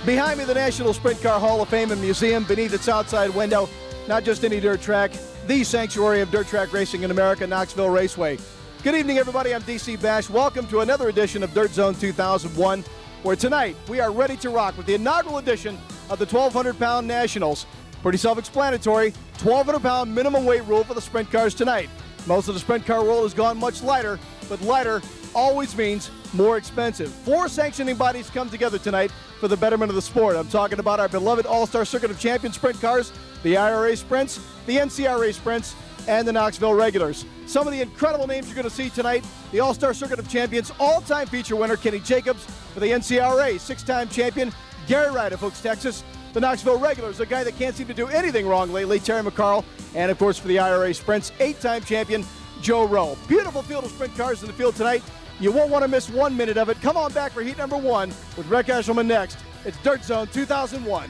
Behind me, the National Sprint Car Hall of Fame and Museum. Beneath its outside window, not just any dirt track, the sanctuary of dirt track racing in America, Knoxville Raceway. Good evening, everybody. I'm DC Bash. Welcome to another edition of Dirt Zone 2001, where tonight we are ready to rock with the inaugural edition of the 1,200-pound Nationals. Pretty self-explanatory, 1,200-pound minimum weight rule for the sprint cars tonight. Most of the sprint car world has gone much lighter, but lighter always means more expensive. 4 sanctioning bodies come together tonight for the betterment of the sport. I'm talking about our beloved All-Star Circuit of Champions sprint cars, the IRA sprints, the NCRA sprints, and the Knoxville regulars. Some of the incredible names you're going to see tonight: the All-Star Circuit of Champions all-time feature winner Kenny Jacobs, for the NCRA 6-time champion Gary Wright of Hooks, Texas. The Knoxville regulars, a guy that can't seem to do anything wrong lately, Terry McCarl, and of course for the IRA sprints, 8-time champion Joe Rowe. Beautiful field of sprint cars in the field tonight. You won't want to miss 1 minute of it. Come on back for heat number 1 with Rick Eshelman next. It's Dirt Zone 2001.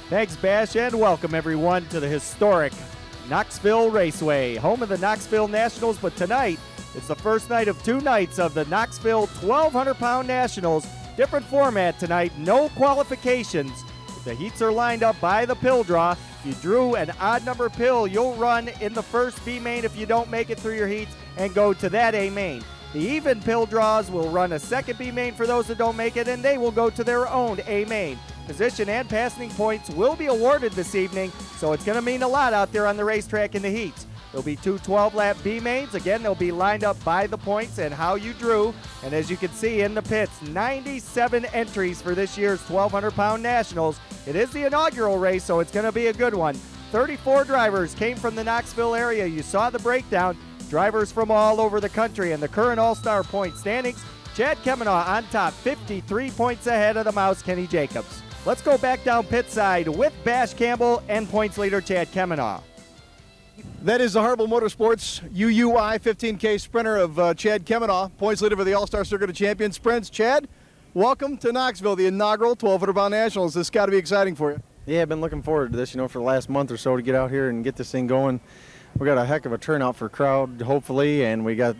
Thanks, Bash, and welcome everyone to the historic Knoxville Raceway, home of the Knoxville Nationals. But tonight, it's the first night of 2 nights of the Knoxville 1,200-pound Nationals. Different format tonight, no qualifications. The heats are lined up by the pill draw. If you drew an odd number pill, you'll run in the first B main if you don't make it through your heats and go to that A main. The even pill draws will run a second B main for those that don't make it, and they will go to their own A main. Position and passing points will be awarded this evening, so it's going to mean a lot out there on the racetrack in the heats. There'll be 2 12-lap B mains. Again, they'll be lined up by the points and how you drew. And as you can see in the pits, 97 entries for this year's 1,200-pound Nationals. It is the inaugural race, so it's going to be a good one. 34 drivers came from the Knoxville area. You saw the breakdown. Drivers from all over the country, and the current all-star point standings: Chad Kemenaugh on top, 53 points ahead of the Mouse, Kenny Jacobs. Let's go back down pit side with Bash Campbell and points leader Chad Kemenaugh. That is the Harble Motorsports UUI 15K sprinter of Chad Kemenaugh, points leader for the All-Star Circuit of Champions sprints. Chad, welcome to Knoxville, the inaugural 1,200-pound Nationals. This has got to be exciting for you. Yeah, I've been looking forward to this, for the last month or so, to get out here and get this thing going. We got a heck of a turnout for crowd, hopefully, and we got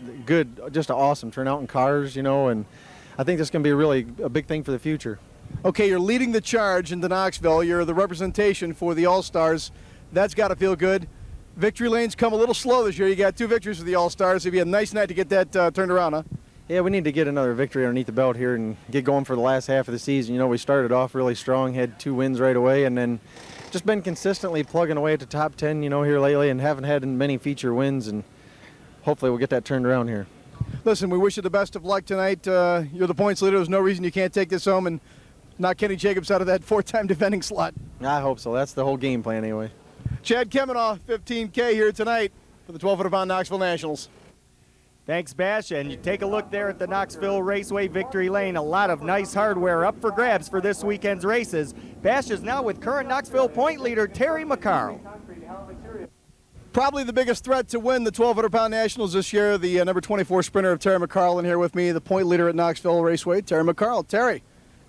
just an awesome turnout in cars, and I think this is going to be a big thing for the future. Okay, you're leading the charge into Knoxville. You're the representation for the All-Stars. That's got to feel good. Victory lane's come a little slow this year. You got 2 victories for the All-Stars. It'd be a nice night to get that turned around, huh? Yeah, we need to get another victory underneath the belt here and get going for the last half of the season. We started off really strong, had 2 wins right away, and then just been consistently plugging away at the top 10, here lately, and haven't had many feature wins, and hopefully we'll get that turned around here. Listen, we wish you the best of luck tonight. You're the points leader. There's no reason you can't take this home and knock Kenny Jacobs out of that 4-time defending slot. I hope so. That's the whole game plan anyway. Chad Kemenaugh, 15K here tonight for the 1,200-pound Knoxville Nationals. Thanks, Bash, and you take a look there at the Knoxville Raceway Victory Lane. A lot of nice hardware up for grabs for this weekend's races. Bash is now with current Knoxville point leader Terry McCarl. Probably the biggest threat to win the 1,200-pound Nationals this year, the number 24 sprinter of Terry McCarl, in here with me, the point leader at Knoxville Raceway, Terry McCarl. Terry,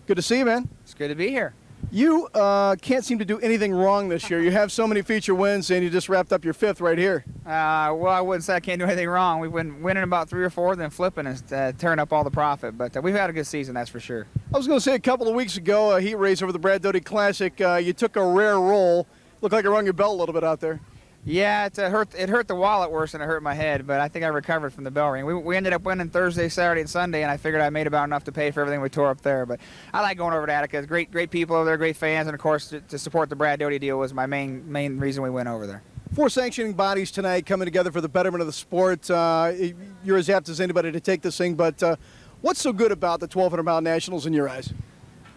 good to see you, man. It's good to be here. You can't seem to do anything wrong this year. You have so many feature wins, and you just wrapped up your 5th right here. Well, I wouldn't say I can't do anything wrong. We've been winning about 3 or 4, then flipping and tearing up all the profit. But we've had a good season, that's for sure. I was going to say, a couple of weeks ago, a heat race over the Brad Doty Classic, you took a rare roll. Looked like you rung your bell a little bit out there. Yeah, it hurt the wallet worse than it hurt my head, but I think I recovered from the bell ring. We ended up winning Thursday, Saturday, and Sunday, and I figured I made about enough to pay for everything we tore up there. But I like going over to Attica. Great people over there, great fans, and of course to support the Brad Doty deal was my main reason we went over there. 4 sanctioning bodies tonight coming together for the betterment of the sport. You're as apt as anybody to take this thing, but what's so good about the 1,200-pound Nationals in your eyes?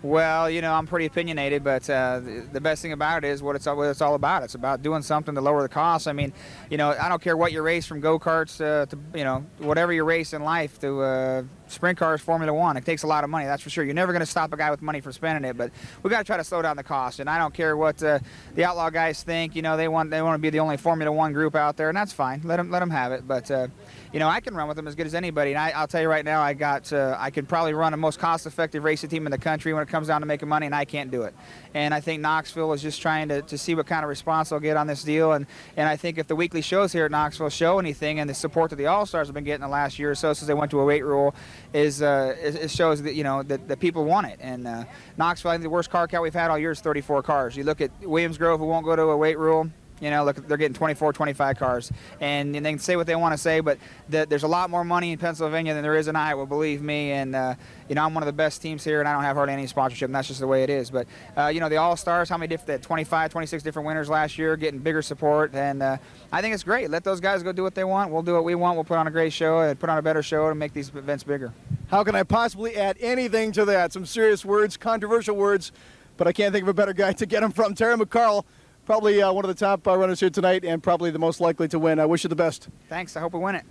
Well, I'm pretty opinionated, but the best thing about it is what it's all about. It's about doing something to lower the costs. I mean, I don't care what you race, from go-karts to whatever you race in life, to sprint cars, Formula One. It takes a lot of money, that's for sure. You're never going to stop a guy with money from spending it, but we got to try to slow down the cost. And I don't care what the outlaw guys think. They want to be the only Formula One group out there, and that's fine. Let them have it. But I can run with them as good as anybody. And I'll tell you right now, I can probably run the most cost-effective racing team in the country when it it comes down to making money, and I can't do it. And I think Knoxville is just trying to see what kind of response they'll get on this deal. And I think if the weekly shows here at Knoxville show anything, and the support that the All-Stars have been getting the last year or so since they went to a weight rule, it shows that, you know, that people want it. And Knoxville, I think the worst car count we've had all year is 34 cars. You look at Williams Grove, who won't go to a weight rule. You know, look, they're getting 24, 25 cars. And they can say what they want to say, but there's a lot more money in Pennsylvania than there is in Iowa, believe me. And, you know, I'm one of the best teams here, and I don't have hardly any sponsorship, and that's just the way it is. But, you know, the All-Stars, how many 25, 26 different winners last year, getting bigger support. And I think it's great. Let those guys go do what they want. We'll do what we want. We'll put on a great show and put on a better show to make these events bigger. How can I possibly add anything to that? Some serious words, controversial words, but I can't think of a better guy to get them from. Terry McCarl, probably one of the top runners here tonight and probably the most likely to win. I wish you the best. Thanks. I hope we win it.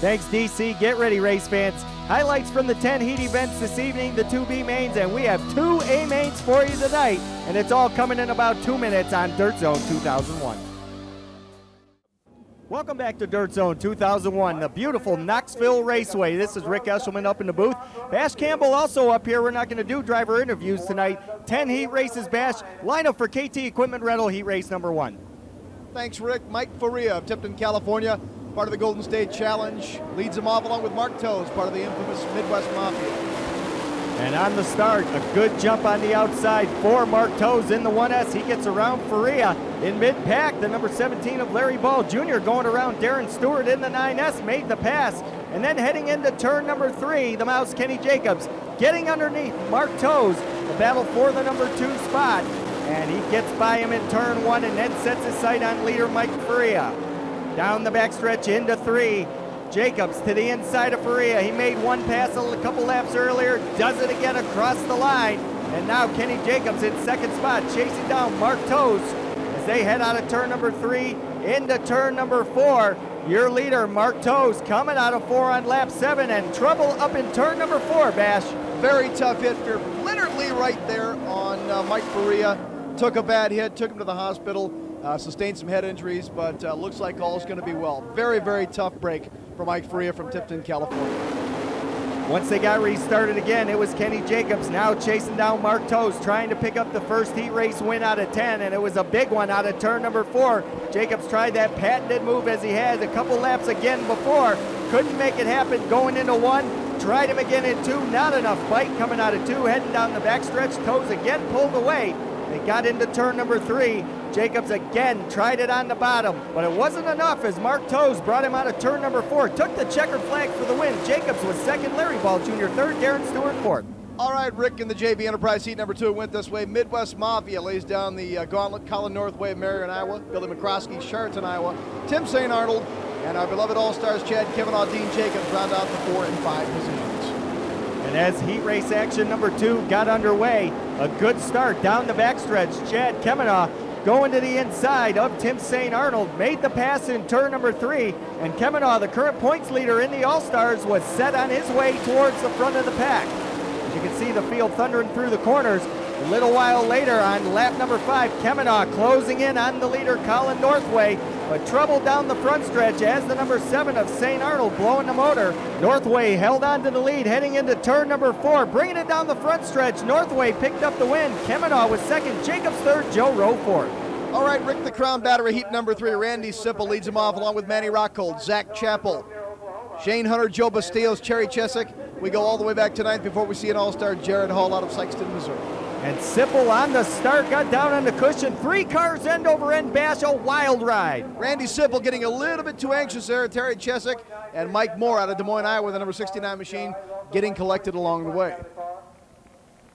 Thanks, DC. Get ready, race fans. Highlights from the 10 heat events this evening, the 2 B mains, and we have 2 A mains for you tonight. And it's all coming in about 2 minutes on Dirt Zone 2001. Welcome back to Dirt Zone 2001, the beautiful Knoxville Raceway. This is Rick Eshelman up in the booth. Bash Campbell also up here. We're not going to do driver interviews tonight. 10 heat races, Bash. Lineup for KT Equipment Rental, heat race number 1. Thanks, Rick. Mike Faria of Tipton, California, part of the Golden State Challenge. Leads them off along with Mark Toes, part of the infamous Midwest Mafia. And on the start, a good jump on the outside for Mark Toes in the 1S. He gets around Faria in mid-pack. The number 17 of Larry Ball Jr. going around Darren Stewart in the 9S, made the pass. And then heading into turn number 3, the Mouse Kenny Jacobs getting underneath Mark Toes. The battle for the number 2 spot. And he gets by him in turn 1 and then sets his sight on leader Mike Faria. Down the backstretch into 3. Jacobs to the inside of Faria. He made one pass a couple laps earlier, does it again across the line. And now Kenny Jacobs in second spot, chasing down Mark Toes as they head out of turn number 3 into turn number 4. Your leader, Mark Toes, coming out of 4 on lap 7, and trouble up in turn number 4, Bash. Very tough hit. You're literally right there on Mike Faria. Took a bad hit, took him to the hospital, sustained some head injuries, but looks like all's going to be well. Very, very tough break for Mike Faria from Tipton, California. Once they got restarted again, it was Kenny Jacobs now chasing down Mark Toes, trying to pick up the first heat race win out of 10, and it was a big one out of turn number 4. Jacobs tried that patented move as he had a couple laps again before, couldn't make it happen going into 1, tried him again in 2, not enough bite coming out of 2, heading down the backstretch. Toes again pulled away. They got into turn number 3. Jacobs again tried it on the bottom, but it wasn't enough as Mark Toes brought him out of turn number 4, took the checkered flag for the win. Jacobs was second, Larry Ball Jr. third, Darren Stewart fourth. All right, Rick, in the JB Enterprise heat number 2 went this way. Midwest Mafia lays down the gauntlet. Colin Northway of Marion, Iowa. Billy McCroskey, Sheraton, Iowa. Tim St. Arnold, and our beloved All-Stars Chad Kavanaugh, Dean Jacobs round out the 4 and 5 positions. And as heat race action number 2 got underway, a good start down the backstretch. Chad Kavanaugh going to the inside of Tim St. Arnold, made the pass in turn number 3, and Kavanaugh, the current points leader in the All-Stars, was set on his way towards the front of the pack. As you can see the field thundering through the corners. A little while later on lap number 5, Kavanaugh closing in on the leader Colin Northway, but trouble down the front stretch as the number 7 of St. Arnold blowing the motor. Northway held on to the lead heading into turn number 4, bringing it down the front stretch. Northway picked up the win. Kavanaugh was second, Jacobs third, Joe Rowe fourth. All right, Rick, the Crown Battery heat number 3. Randy Sipple leads him off along with Manny Rockhold, Zach Chappell, Shane Hunter, Joe Bastillos, Cherry Chesick. We go all the way back tonight before we see an All-Star Jared Hall out of Sykeston, Missouri. And Sipple on the start, got down on the cushion. 3 cars end over end, Bash, a wild ride. Randy Sipple getting a little bit too anxious there. Terry Chesick and Mike Moore out of Des Moines, Iowa, the number 69 machine, getting collected along the way.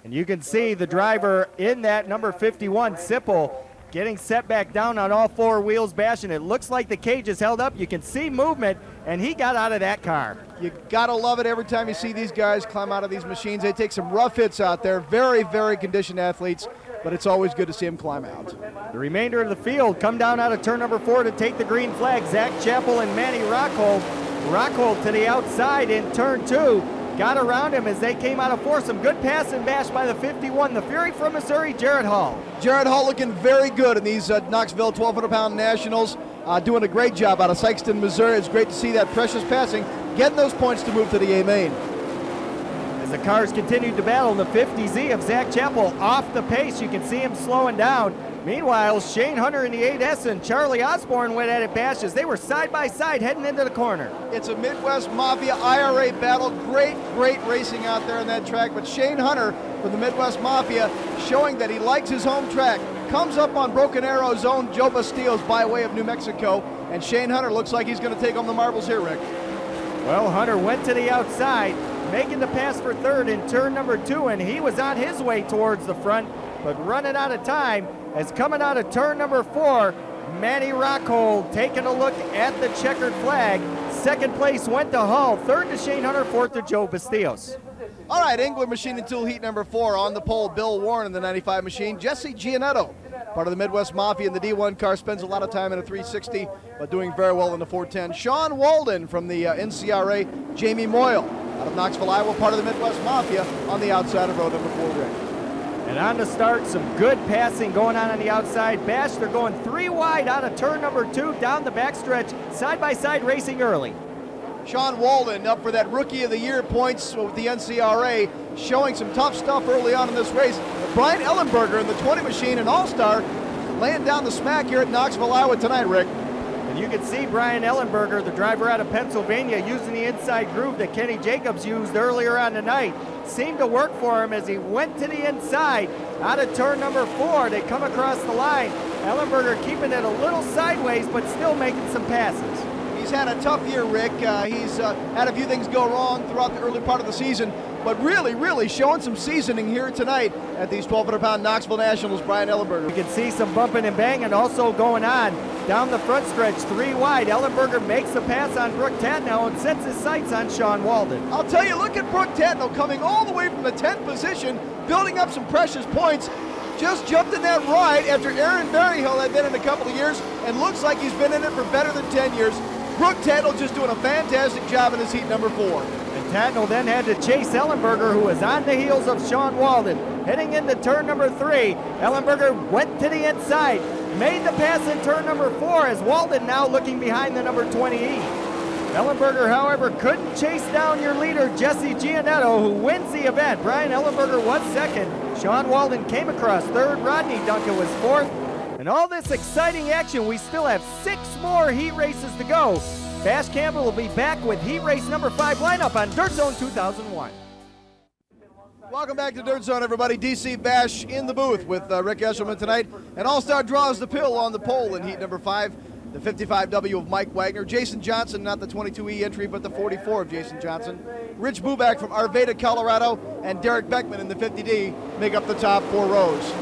And you can see the driver in that number 51, Sipple, getting set back down on all 4 wheels, Bash, and it looks like the cage is held up. You can see movement, and he got out of that car. You gotta love it every time you see these guys climb out of these machines. They take some rough hits out there. Very, very conditioned athletes, but it's always good to see them climb out. The remainder of the field come down out of turn number 4 to take the green flag. Zach Chappell and Manny Rockhold. Rockhold to the outside in turn 2. Got around him as they came out of 4. Some good passing, Bash, by the 51, the Fury from Missouri, Jared Hall. Jared Hall looking very good in these Knoxville 1,200-pound Nationals. Doing a great job out of Sykeston, Missouri. It's great to see that precious passing, getting those points to move to the A main. As the cars continued to battle, the 50Z of Zach Chappell off the pace. You can see him slowing down. Meanwhile, Shane Hunter in the 8S and Charlie Osborne went at it bash as they were side by side heading into the corner. It's a Midwest Mafia IRA battle. Great racing out there on that track. But Shane Hunter from the Midwest Mafia showing that he likes his home track. Comes up on Broken Arrow's own Joe Bastillo's by way of New Mexico. And Shane Hunter looks like he's going to take home the marbles here, Rick. Well, Hunter went to the outside, making the pass for third in turn number 2, and he was on his way towards the front, but running out of time as coming out of turn number 4, Manny Rockhold taking a look at the checkered flag. Second place went to Hull, third to Shane Hunter, fourth to Joe Bastillos. All right, England Machine and Tool Heat number 4 on the pole. Bill Warren in the 95 machine. Jesse Gianetto, part of the Midwest Mafia in the D1 car, spends a lot of time in a 360, but doing very well in the 410. Sean Walden from the NCRA. Jamie Moyle out of Knoxville, Iowa, part of the Midwest Mafia on the outside of row number 4, Rick. And on the start, some good passing going on the outside. Bash, they're going 3 wide out of turn number 2, down the backstretch, side-by-side racing early. Sean Walden up for that Rookie of the Year points with the NCRA, showing some tough stuff early on in this race. Brian Ellenberger in the 20 machine, an all-star, laying down the smack here at Knoxville, Iowa tonight, Rick. And you can see Brian Ellenberger, the driver out of Pennsylvania, using the inside groove that Kenny Jacobs used earlier on the night. Seemed to work for him as he went to the inside. Out of turn number 4, they come across the line. Ellenberger keeping it a little sideways, but still making some passes. He's had a tough year, Rick. He's had a few things go wrong throughout the early part of the season, but really showing some seasoning here tonight at these 1,200-pound Knoxville Nationals, Brian Ellenberger. You can see some bumping and banging also going on down the front stretch, 3 wide. Ellenberger makes the pass on Brooke Tatnell and sets his sights on Sean Walden. I'll tell you, look at Brooke Tatnell coming all the way from the 10th position, building up some precious points. Just jumped in that ride after Aaron Berryhill had been in a couple of years, and looks like he's been in it for better than 10 years. Brooke Tatnell just doing a fantastic job in his heat number 4. And Tatnell then had to chase Ellenberger, who was on the heels of Sean Walden. Heading into turn number 3, Ellenberger went to the inside, made the pass in turn number 4 as Walden now looking behind the number 20E. Ellenberger, however, couldn't chase down your leader, Jesse Gianetto, who wins the event. Brian Ellenberger was second. Sean Walden came across third. Rodney Duncan was fourth. And all this exciting action, we still have 6 more heat races to go. Bash Campbell will be back with heat race number 5 lineup on Dirt Zone 2001. Welcome back to Dirt Zone, everybody. DC Bash in the booth with Rick Eshelman tonight. And All-Star draws the pill on the pole in heat number 5. The 55W of Mike Wagner. Jason Johnson, not the 22E entry, but the 44 of Jason Johnson. Rich Buback from Arvada, Colorado, and Derek Beckman in the 50D make up the top 4 rows.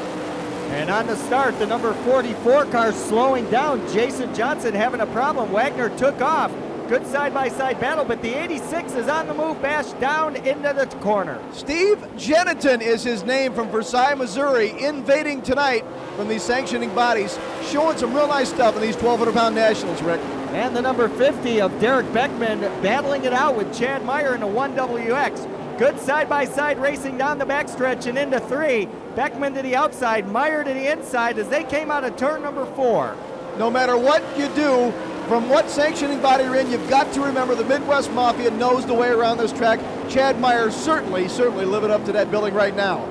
And on the start, the number 44 car slowing down. Jason Johnson having a problem. Wagner took off. Good side-by-side battle, but the 86 is on the move. Bash down into the corner. Steve Jeniton is his name from Versailles, Missouri, invading tonight from these sanctioning bodies, showing some real nice stuff in these 1,200-pound nationals, Rick. And the number 50 of Derek Beckman battling it out with Chad Meyer in the 1WX. Good side-by-side racing down the backstretch and into 3. Beckman to the outside, Meyer to the inside as they came out of turn number 4. No matter what you do, from what sanctioning body you're in, you've got to remember the Midwest Mafia knows the way around this track. Chad Meyer certainly living up to that billing right now.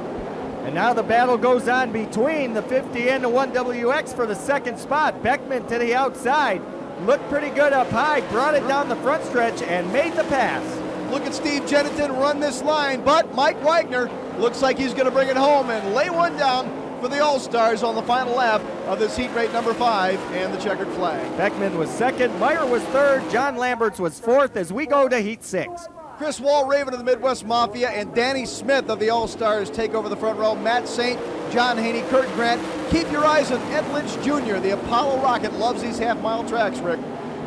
And now the battle goes on between the 50 and the 1WX for the second spot. Beckman to the outside, looked pretty good up high, brought it down the front stretch and made the pass. Look at Steve Jeniton run this line, but Mike Wagner looks like he's going to bring it home and lay one down for the All-Stars on the final lap of this heat rate number 5 and the checkered flag. Beckman was second, Meyer was third, John Lamberts was fourth as we go to heat 6. Chris Walraven of the Midwest Mafia and Danny Smith of the All-Stars take over the front row. Matt Saint, John Haney, Kurt Grant. Keep your eyes on Ed Lynch Jr. The Apollo Rocket loves these half-mile tracks, Rick.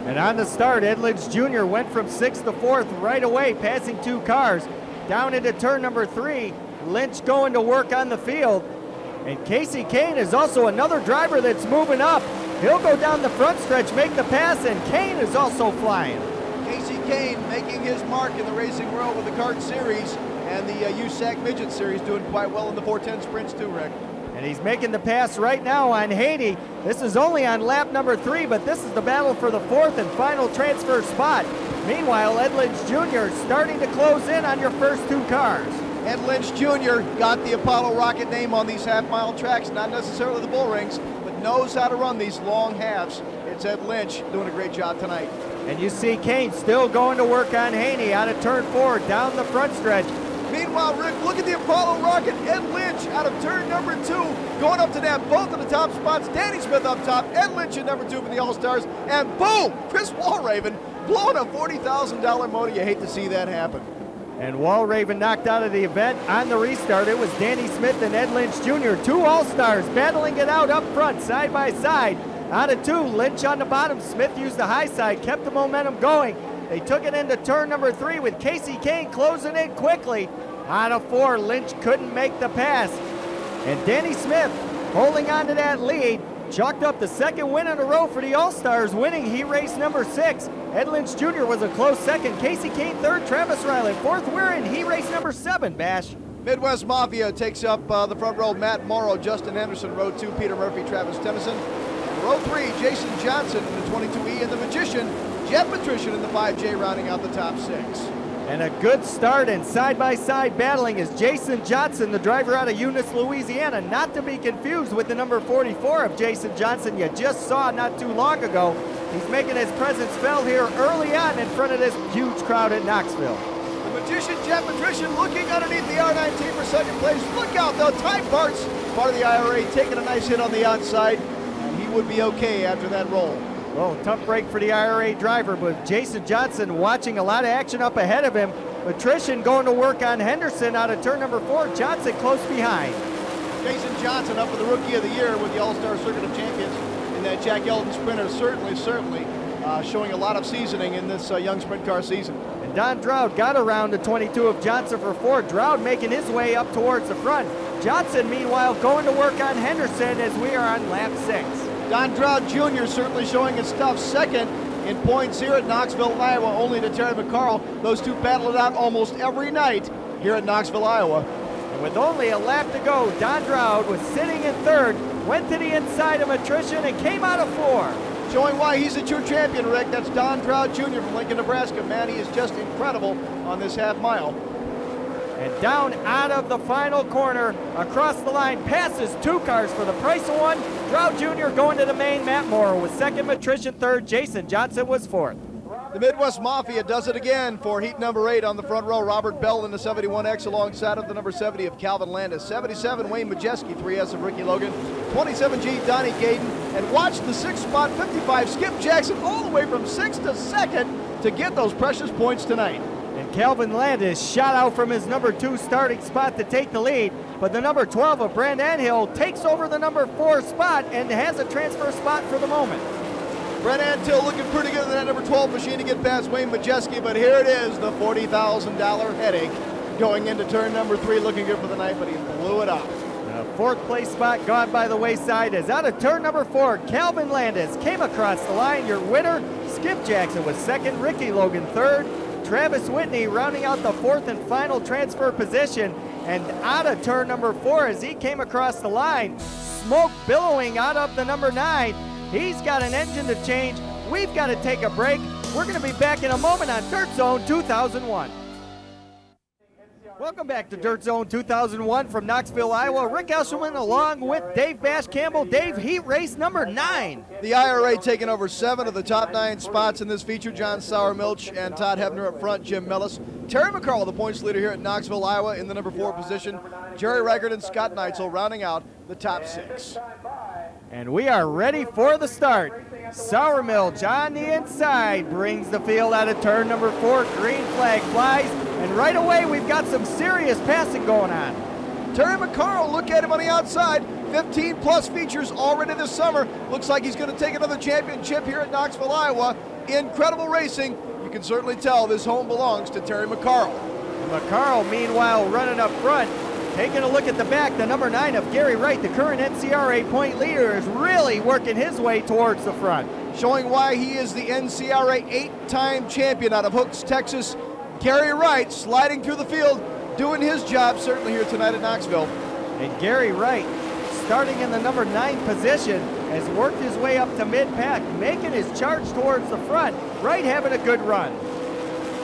And on the start, Ed Lynch Jr. went from 6th to 4th right away, passing 2 cars. Down into turn number 3, Lynch going to work on the field. And Casey Kane is also another driver that's moving up. He'll go down the front stretch, make the pass, and Kane is also flying. Casey Kane making his mark in the racing world with the kart series and the USAC Midget Series, doing quite well in the 410 sprints too, Rick. And he's making the pass right now on Haney. This is only on lap number 3, but this is the battle for the 4th and final transfer spot. Meanwhile, Ed Lynch Jr. starting to close in on your first 2 cars. Ed Lynch Jr. got the Apollo Rocket name on these half-mile tracks, not necessarily the bull rings, but knows how to run these long halves. It's Ed Lynch doing a great job tonight. And you see Kane still going to work on Haney out of turn 4 down the front stretch. Meanwhile, Rick, look at the Apollo Rocket. Ed Lynch out of turn number 2, going up to that, both of the top spots. Danny Smith up top, Ed Lynch in number 2 for the All-Stars, and boom, Chris Walraven blowing a $40,000 motor. You hate to see that happen. And Walraven knocked out of the event on the restart. It was Danny Smith and Ed Lynch Jr., 2 All-Stars battling it out up front, side by side. Out of 2, Lynch on the bottom. Smith used the high side, kept the momentum going. They took it into turn number 3 with Casey Kane closing in quickly. Out of 4, Lynch couldn't make the pass. And Danny Smith holding on to that lead, chalked up the 2nd win in a row for the All-Stars, winning heat race number 6. Ed Lynch Jr. was a close 2nd, Casey Kane 3rd, Travis Riley 4th. We're in heat race number 7, Bash. Midwest Mafia takes up the front row. Matt Morrow, Justin Henderson. Row 2, Peter Murphy, Travis Tennyson. Row 3, Jason Johnson in the 22E, and the Magician, Jeff Patrician in the 5J, rounding out the top 6. And a good start and side-by-side battling is Jason Johnson, the driver out of Eunice, Louisiana, not to be confused with the number 44 of Jason Johnson you just saw not too long ago. He's making his presence felt here early on in front of this huge crowd at Knoxville. The Magician, Jeff Patrician, looking underneath the R19 for 2nd place. Look out, though, Ty Parts, part of the IRA, taking a nice hit on the outside, and he would be okay after that roll. Well, tough break for the IRA driver, but Jason Johnson watching a lot of action up ahead of him. Patrician going to work on Henderson out of turn number 4. Johnson close behind. Jason Johnson up for the Rookie of the Year with the All-Star Circuit of Champions in that Jack Eldon Sprinter. Certainly showing a lot of seasoning in this young sprint car season. And Don Dowd got around the 22 of Johnson for 4. Dowd making his way up towards the front. Johnson, meanwhile, going to work on Henderson as we are on lap 6. Don Dowd Jr. certainly showing his stuff. 2nd in points here at Knoxville, Iowa, only to Terry McCarl. Those 2 battle it out almost every night here at Knoxville, Iowa. And with only a lap to go, Don Dowd was sitting in 3rd, went to the inside of Patrician and came out of 4. Showing why he's a true champion, Rick. That's Don Dowd Jr. from Lincoln, Nebraska. Man, he is just incredible on this half mile. And down out of the final corner, across the line, passes 2 cars for the price of 1. Dowd Jr. going to the main. Matt Morrow was 2nd, Patrician 3rd, Jason Johnson was 4th. The Midwest Mafia does it again for heat number 8 on the front row. Robert Bell in the 71X alongside of the number 70 of Calvin Landis. 77, Wayne Majeski, 3S of Ricky Logan. 27G, Donnie Gaden. And watch the 6th spot, 55, Skip Jackson, all the way from 6th to 2nd to get those precious points tonight. And Calvin Landis shot out from his number 2 starting spot to take the lead, but the number 12 of Brent Hill takes over the number 4 spot and has a transfer spot for the moment. Brent Antill looking pretty good in that number 12 machine to get past Wayne Majeski, but here it is, the $40,000 headache going into turn number 3, looking good for the night, but he blew it out. The 4th place spot gone by the wayside as out of turn number 4, Calvin Landis came across the line. Your winner, Skip Jackson, was 2nd, Ricky Logan 3rd, Travis Whitney rounding out the 4th and final transfer position. And out of turn number 4 as he came across the line, smoke billowing out of the number 9. He's got an engine to change. We've got to take a break. We're going to be back in a moment on Dirt Zone 2001. Welcome back to Dirt Zone 2001 from Knoxville, Iowa. Rick Eshelman along with Dave Bash Campbell. Dave, heat race number 9. The IRA taking over 7 of the top 9 spots in this feature. John Sauermilch and Todd Hebner up front, Jim Mellis. Terry McCarl, the points leader here at Knoxville, Iowa, in the number 4 position. Jerry Reichert and Scott Neitzel rounding out the top 6. And we are ready for the start. Sauermilch on the inside brings the field out of turn number 4. Green flag flies, and right away we've got some serious passing going on. Terry McCarl, look at him on the outside. 15 plus features already this summer. Looks like he's going to take another championship here at Knoxville, Iowa. Incredible racing. You can certainly tell this home belongs to Terry McCarl. McCarl, meanwhile, running up front. Taking a look at the back, the number 9 of Gary Wright, the current NCRA point leader, is really working his way towards the front. Showing why he is the NCRA 8-time champion out of Hooks, Texas. Gary Wright sliding through the field, doing his job certainly here tonight at Knoxville. And Gary Wright starting in the number 9 position, has worked his way up to mid-pack, making his charge towards the front. Wright having a good run.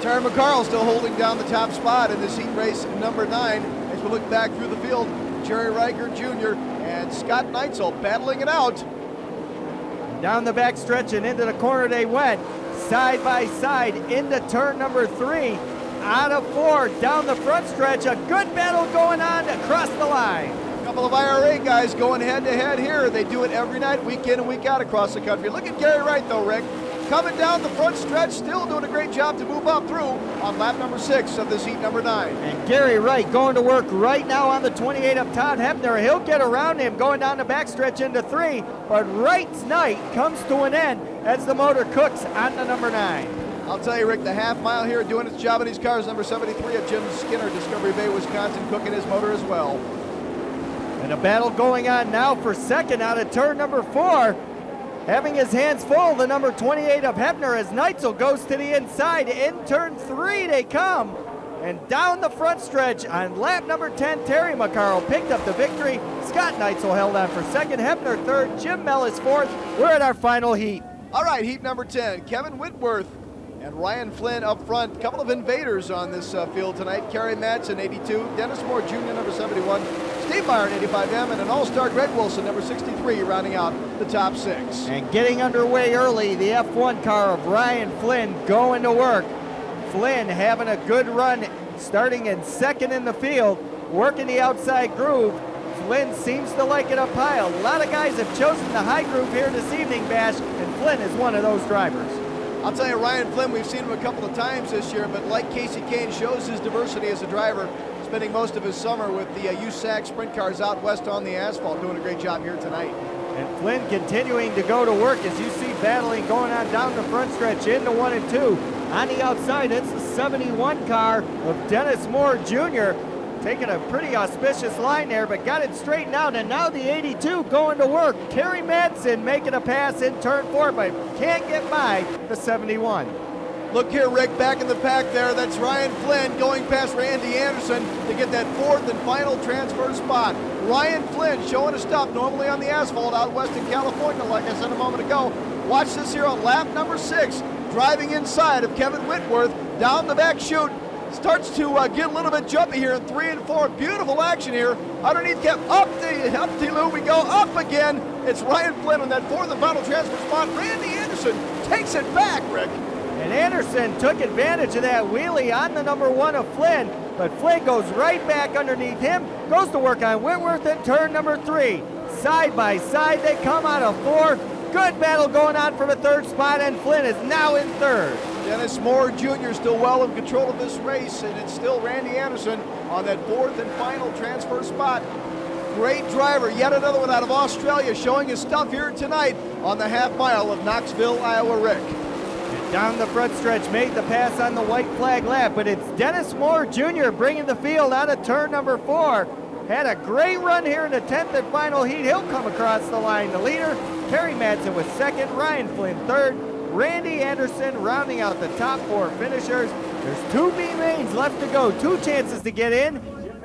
Terry McCarl still holding down the top spot in this heat race number 9. As we look back through the field, Jerry Riker Jr. and Scott Neitzel battling it out. Down the back stretch and into the corner they went, side by side into turn number 3. Out of 4, down the front stretch, a good battle going on across the line. A couple of IRA guys going head-to-head here. They do it every night, week in and week out across the country. Look at Gary Wright, though, Rick. Coming down the front stretch, still doing a great job to move up through on lap number 6 of this heat number 9. And Gary Wright going to work right now on the 28 of Todd Hebner. He'll get around him going down the backstretch into 3, but Wright's night comes to an end as the motor cooks on the number 9. I'll tell you, Rick, the half mile here doing its job in these cars. Number 73 of Jim Skinner, Discovery Bay, Wisconsin, cooking his motor as well. And a battle going on now for second out of turn number 4. Having his hands full, the number 28 of Hebner as Neitzel goes to the inside. In turn 3 they come. And down the front stretch on lap number 10, Terry McCarl picked up the victory. Scott Neitzel held on for second, Hebner third, Jim Mellis fourth. We're at our final heat. All right, heat number 10, Kevin Whitworth and Ryan Flynn up front. A couple of invaders on this field tonight. Kerry Madsen, 82. Dennis Moore Jr., number 71. Steve Byron, 85M. And an all-star Greg Wilson, number 63, rounding out the top 6. And getting underway early, the F1 car of Ryan Flynn going to work. Flynn having a good run, starting in second in the field, working the outside groove. Flynn seems to like it up high. A lot of guys have chosen the high groove here this evening, Bash, and Flynn is one of those drivers. I'll tell you, Ryan Flynn, we've seen him a couple of times this year, but like Casey Kane, shows his diversity as a driver, spending most of his summer with the USAC sprint cars out west on the asphalt, doing a great job here tonight. And Flynn continuing to go to work as you see battling going on down the front stretch into 1 and 2. On the outside, it's the 71 car of Dennis Moore Jr., taking a pretty auspicious line there, but got it straightened out, and now the 82 going to work. Kerry Madsen making a pass in turn 4, but can't get by the 71. Look here, Rick, back in the pack there. That's Ryan Flynn going past Randy Anderson to get that 4th and final transfer spot. Ryan Flynn showing his stuff normally on the asphalt out west in California, like I said a moment ago. Watch this here on lap number 6, driving inside of Kevin Whitworth down the back chute. Starts to get a little bit jumpy here in 3 and 4. Beautiful action here. Underneath Kevin, up the loop we go, up again. It's Ryan Flynn on that 4th and final transfer spot. Randy Anderson takes it back, Rick. And Anderson took advantage of that wheelie on the number 1 of Flynn, but Flynn goes right back underneath him, goes to work on Whitworth in turn number 3. Side by side, they come out of 4. Good battle going on for the 3rd spot, and Flynn is now in 3rd. Dennis Moore Jr. still well in control of this race, and it's still Randy Anderson on that 4th and final transfer spot. Great driver, yet another one out of Australia, showing his stuff here tonight on the half mile of Knoxville, Iowa, Rick. And down the front stretch, made the pass on the white flag lap, but it's Dennis Moore Jr. bringing the field out of turn number 4. Had a great run here in the 10th and final heat. He'll come across the line. The leader, Kerry Madsen, was 2nd, Ryan Flynn 3rd. Randy Anderson rounding out the top 4 finishers. There's 2 B mains left to go, 2 chances to get in.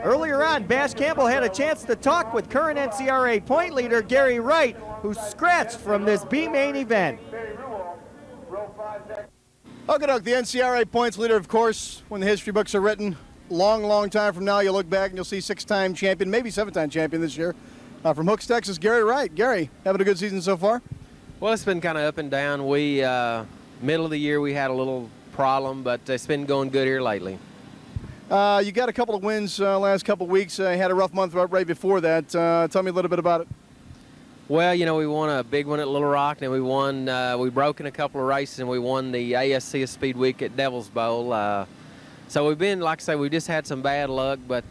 Earlier on, Bash Campbell had a chance to talk with current NCRA point leader Gary Wright, who scratched from this B main event. Okadok, the NCRA points leader, of course, when the history books are written. Long time from now, you'll look back and you'll see 6-time champion, maybe 7-time champion this year. From Hooks, Texas, Gary Wright. Gary, having a good season so far? Well, it's been kind of up and down. We middle of the year we had a little problem, but it's been going good here lately. You got a couple of wins last couple of weeks. Had a rough month right before that. Tell me a little bit about it. Well, you know, we won a big one at Little Rock, and we won. We broke in a couple of races, and we won the ASCS Speed Week at Devil's Bowl. So we've been, like I say, we just had some bad luck, but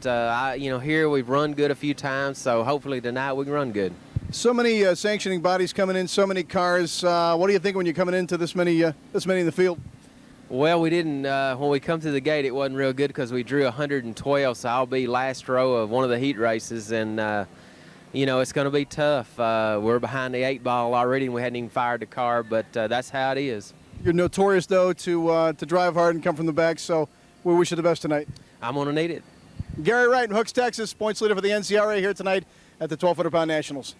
you know, here we've run good a few times. So hopefully tonight we can run good. So many sanctioning bodies coming in, so many cars. What do you think when you're coming into this many in the field? Well, we didn't, when we come to the gate, it wasn't real good because we drew 112, so I'll be last row of one of the heat races, and, you know, it's going to be tough. We're behind the 8 ball already, and we hadn't even fired the car, but that's how it is. You're notorious, though, to drive hard and come from the back, so we wish you the best tonight. I'm going to need it. Gary Wright in Hooks, Texas, points leader for the NCRA here tonight at the 1,200-pound Nationals.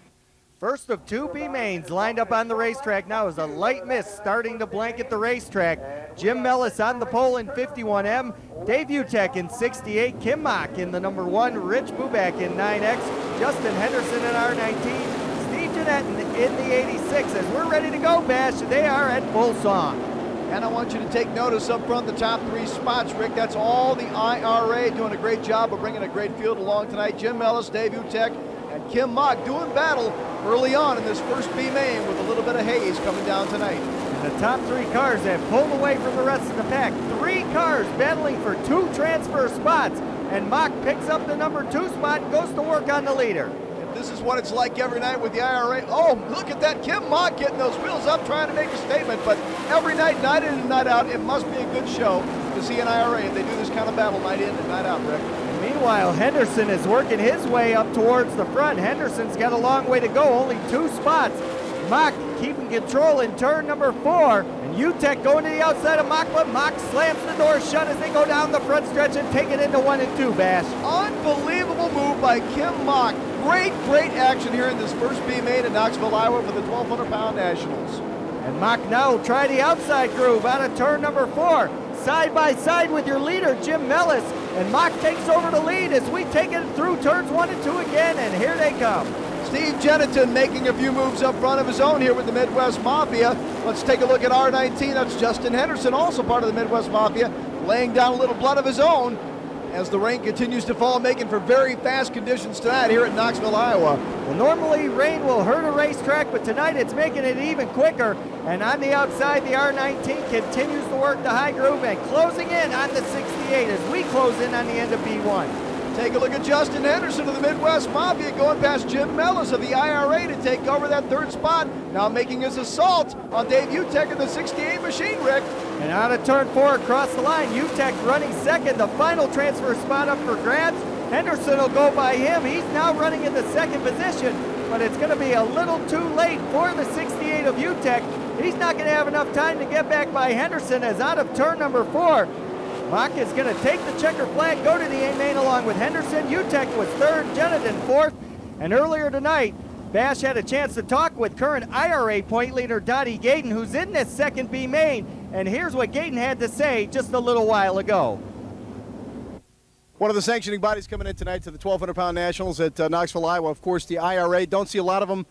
First of two B mains lined up on the racetrack now is a light mist starting to blanket the racetrack. Jim Mellis on the pole in 51M, Dave Utek in 68, Kim Mock in the number 1, Rich Bubak in 9X, Justin Henderson in R19, Steve Jeanette in the 86. As we're ready to go, Bash, they are at full song. And I want you to take notice up front, the top 3 spots, Rick. That's all the IRA doing a great job of bringing a great field along tonight. Jim Mellis, Dave Utek, and Kim Mock doing battle early on in this first B main with a little bit of haze coming down tonight. And the top 3 cars have pulled away from the rest of the pack. 3 cars battling for 2 transfer spots. And Mock picks up the number 2 spot and goes to work on the leader. This is what it's like every night with the IRA. Oh, look at that. Kim Mock getting those wheels up, trying to make a statement. But every night, night in and night out, it must be a good show to see an IRA if they do this kind of battle night in and night out, Rick. Meanwhile, Henderson is working his way up towards the front. Henderson's got a long way to go, only 2 spots. Mock keeping control in turn number 4. And Utek going to the outside of Mock, but Mock slams the door shut as they go down the front stretch and take it into 1 and 2, Bash. Unbelievable move by Kim Mock. Great action here in this first B main in Knoxville, Iowa for the 1,200-pound Nationals. And Mock now will try the outside groove out of turn number 4. Side by side with your leader, Jim Mellis. And Mock takes over the lead as we take it through turns 1 and 2 again, and here they come. Steve Jennington making a few moves up front of his own here with the Midwest Mafia. Let's take a look at R19. That's Justin Henderson, also part of the Midwest Mafia, laying down a little blood of his own as the rain continues to fall, making for very fast conditions tonight here at Knoxville, Iowa. Well, normally rain will hurt a racetrack, but tonight it's making it even quicker. And on the outside, the R19 continues to work the high groove and closing in on the 68 as we close in on the end of B1. Take a look at Justin Henderson of the Midwest Mafia going past Jim Mellis of the IRA to take over that 3rd spot. Now making his assault on Dave Utek in the 68 machine, Rick. And out of turn 4 across the line, Utek running 2nd, the final transfer spot up for grabs. Henderson will go by him. He's now running in the 2nd position, but it's going to be a little too late for the 68 of Utek. He's not going to have enough time to get back by Henderson as out of turn number 4. Mock is going to take the checker flag, go to the A main along with Henderson. Utek was 3rd, Jennington 4th. And earlier tonight, Bash had a chance to talk with current IRA point leader Donnie Gayden, who's in this 2nd B main. And here's what Gayden had to say just a little while ago. One of the sanctioning bodies coming in tonight to the 1,200-pound Nationals at Knoxville, Iowa. Of course, the IRA. Don't see a lot of them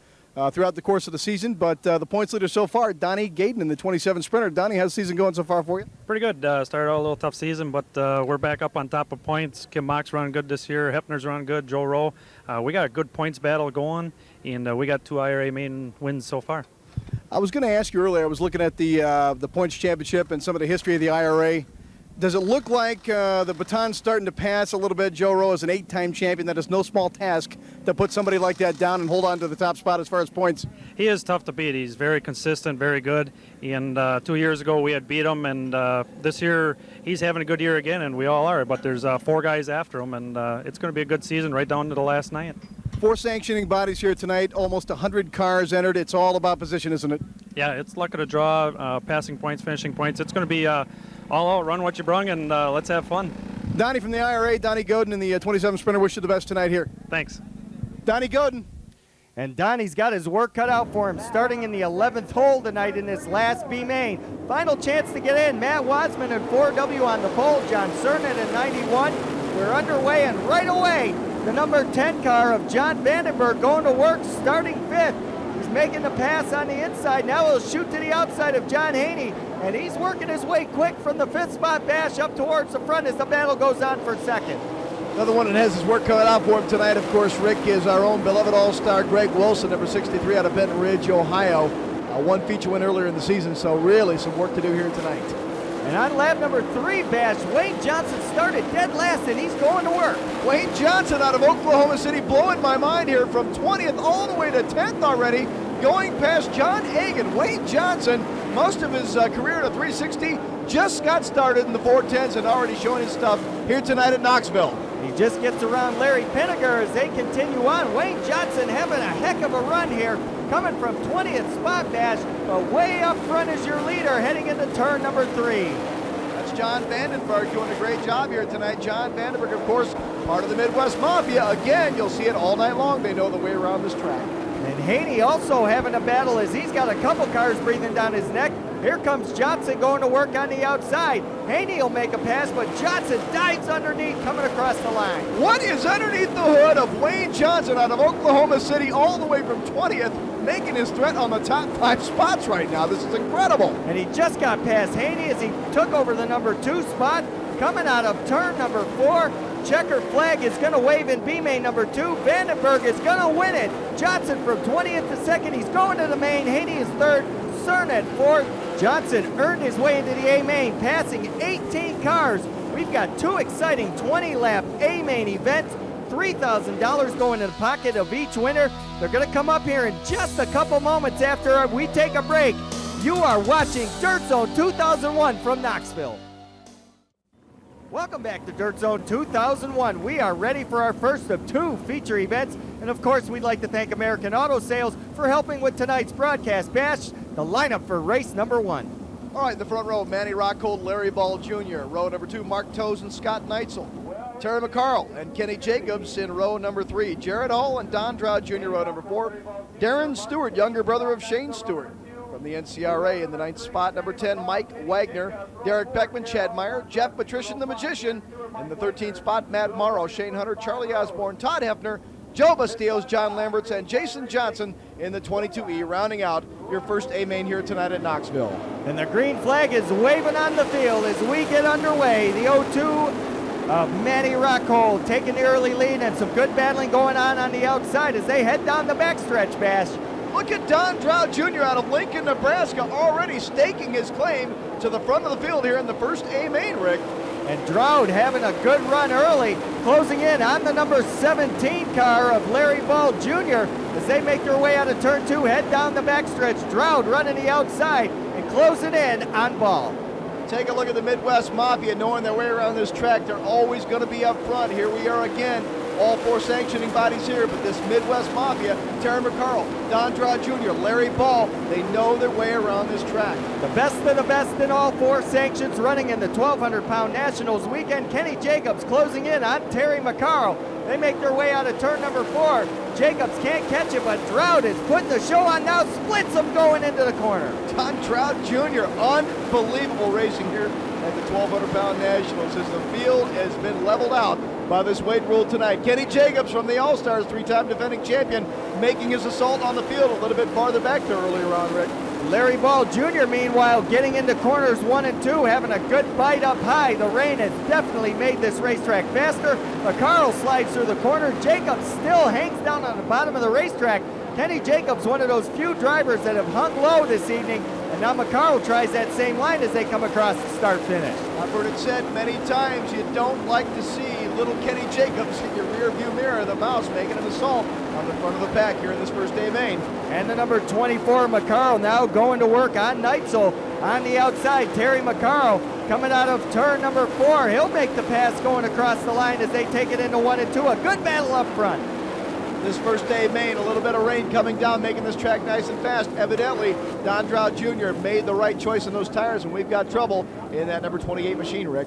throughout the course of the season, but the points leader so far, Donnie Gayden in the 27 Sprinter. Donnie, how's the season going so far for you? Pretty good. Started out a little tough season, but we're back up on top of points. Kim Mock's running good this year. Hefner's running good. Joe Rowe. We got a good points battle going, and we got 2 IRA main wins so far. I was going to ask you earlier, I was looking at the points championship and some of the history of the IRA. Does it look like the baton's starting to pass a little bit? Joe Rowe is an 8-time champion. That is no small task to put somebody like that down and hold on to the top spot as far as points. He is tough to beat. He's very consistent, very good. And 2 years ago we had beat him, and this year he's having a good year again, and we all are. But there's 4 guys after him, and it's going to be a good season right down to the last night. 4 sanctioning bodies here tonight, almost 100 cars entered. It's all about position, isn't it? Yeah, it's luck of the draw, passing points, finishing points. It's going to be all out, run what you brung, and let's have fun. Donnie from the IRA, Donnie Godin in the 27 Sprinter, wish you the best tonight here. Thanks. Donnie Godin. And Donnie's got his work cut out for him starting in the 11th hole tonight in this last B main. Final chance to get in. Matt Wasman in 4W on the pole. John Cernan in 91. We're underway, and right away, the number 10 car of John Vandenberg going to work starting 5th. He's making the pass on the inside. Now he'll shoot to the outside of John Haney, and he's working his way quick from the 5th spot Bash up towards the front as the battle goes on for 2nd. Another one that has his work cut out for him tonight, of course, Rick, is our own beloved all-star Greg Wilson, number 63 out of Benton Ridge, Ohio. 1 feature win earlier in the season, so really some work to do here tonight. And on lap number 3, Bash, Wayne Johnson started dead last, and he's going to work. Wayne Johnson out of Oklahoma City blowing my mind here from 20th all the way to 10th already, going past John Egan. Wayne Johnson, most of his career in a 360, just got started in the 410s and already showing his stuff here tonight at Knoxville. He just gets around Larry Pinnegar as they continue on. Wayne Johnson having a heck of a run here, coming from 20th spot, Bash, but way up front is your leader heading into turn number 3. That's John Vandenberg doing a great job here tonight. John Vandenberg, of course, part of the Midwest Mafia. Again, you'll see it all night long. They know the way around this track. And Haney also having a battle as he's got a couple cars breathing down his neck. Here comes Johnson going to work on the outside. Haney will make a pass, but Johnson dives underneath coming across the line. What is underneath the hood of Wayne Johnson out of Oklahoma City all the way from 20th, making his threat on the top 5 spots right now? This is incredible. And he just got past Haney as he took over the number 2 spot. Coming out of turn number 4, checker flag is going to wave in B-main number 2. Vandenberg is going to win it. Johnson from 20th to 2nd. He's going to the main. Haney is 3rd. Cern at 4th. Johnson earned his way into the A-main, passing 18 cars. We've got 2 exciting 20-lap A-main events. $3,000 going in the pocket of each winner. They're going to come up here in just a couple moments after we take a break. You are watching Dirt Zone 2001 from Knoxville. Welcome back to Dirt Zone 2001. We are ready for our first of 2 feature events. And of course, we'd like to thank American Auto Sales for helping with tonight's broadcast. Bash, the lineup for race number 1. All right, in the front row, Manny Rockhold, Larry Ball Jr. Row number 2, Mark Toes and Scott Neitzel. Terry McCarl and Kenny Jacobs in row number 3. Jared Hall and Don Droud Jr. row number 4. Darren Stewart, younger brother of Shane Stewart. From the NCRA in the 9th spot, number 10, Mike Wagner, Derek Beckman, Chad Meyer, Jeff Patrician, the Magician. In the 13th spot, Matt Morrow, Shane Hunter, Charlie Osborne, Todd Hefner, Joe Bastillos, John Lamberts, and Jason Johnson in the 22E, rounding out your first A-main here tonight at Knoxville. And the green flag is waving on the field as we get underway. The 0-2 of Manny Rockhold taking the early lead, and some good battling going on the outside as they head down the backstretch, Bash. Look at Don Droud Jr. out of Lincoln, Nebraska, already staking his claim to the front of the field here in the first A-main, Rick. And Droud having a good run early, closing in on the number 17 car of Larry Ball Jr. as they make their way out of turn 2, head down the backstretch. Droud running the outside and closing in on Ball. Take a look at the Midwest Mafia, knowing their way around this track. They're always going to be up front. Here we are again. All 4 sanctioning bodies here, but this Midwest Mafia, Terry McCarl, Don Droud Jr., Larry Ball, they know their way around this track. The best of the best in all 4 sanctions running in the 1,200-pound Nationals weekend. Kenny Jacobs closing in on Terry McCarl. They make their way out of turn number 4. Jacobs can't catch it, but Droud is putting the show on now, splits them going into the corner. Don Droud Jr., unbelievable racing here at the 1,200-pound Nationals as the field has been leveled out by this weight rule tonight. Kenny Jacobs from the All-Stars, 3-time defending champion, making his assault on the field a little bit farther back there earlier on, Rick. Larry Ball Jr., meanwhile, getting into corners 1 and 2, having a good bite up high. The rain has definitely made this racetrack faster. McCarl slides through the corner. Jacobs still hangs down on the bottom of the racetrack. Kenny Jacobs, one of those few drivers that have hung low this evening, and now McCarl tries that same line as they come across the start-finish. I've heard it said many times, you don't like to see little Kenny Jacobs in your rear-view mirror, the mouse making an assault on the front of the pack here in this first A-main. And the number 24, McCarl, now going to work on Neitzel. On the outside, Terry McCarl coming out of turn number 4. He'll make the pass going across the line as they take it into 1 and 2. A good battle up front. This first A-main, a little bit of rain coming down, making this track nice and fast. Evidently, Don Droud Jr. made the right choice in those tires, and we've got trouble in that number 28 machine, Rick.